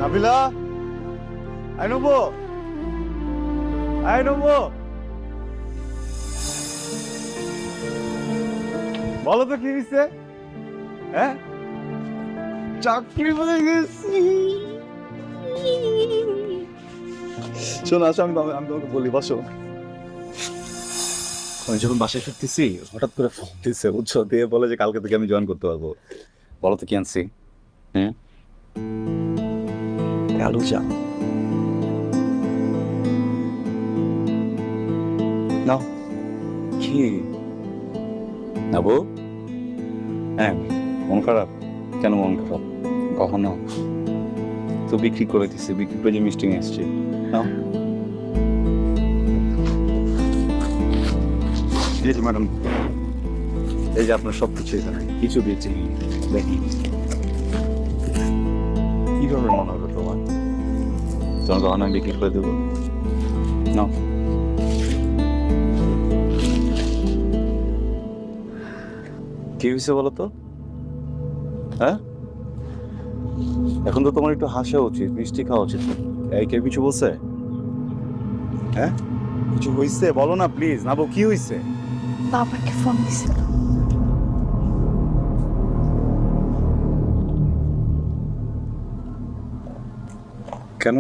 Nabila, I নবো, I নবো, বলো তো কি হয়েছে? হ্যাঁ, চাকরি পেয়ে গেছি। শোনো, আসো, আমি তোমাকে বলি, বসো। আমি যখন বাসায় ফিরতেছি হঠাৎ করে ফোন দিচ্ছে, বুঝছো, দিয়ে বলে যে কালকে থেকে আমি জয়েন করতে পারবো। বলো তো কি আনছি? হ্যাঁ, আলু চা। নাও। কি নাবো? হ্যাঁ, মন খারাপ? কেন মন খারাপ? কখনো তো বিক্রি করে দিচ্ছে, বিক্রি করে যে মিষ্টি নিয়ে এসছি। নাও। এই যে ম্যাডাম, এই যে আপনার সব কিছু এখানে, কিছু বেঁচে নেই। দেখি কি ধরনের মনে হলো তোমার? তোমার গহনা আমি বিক্রি করে দেবো। নাও। কি হয়েছে বলো তো? হ্যাঁ, এখন তো তোমার একটু হাসা উচিত, মিষ্টি খাওয়া উচিত। এই কেউ কিছু বলছে? হ্যাঁ, কিছু হয়েছে বলো না প্লিজ। নাবো, কি হয়েছে? বাবাকে ফোন দিছিল। কেন?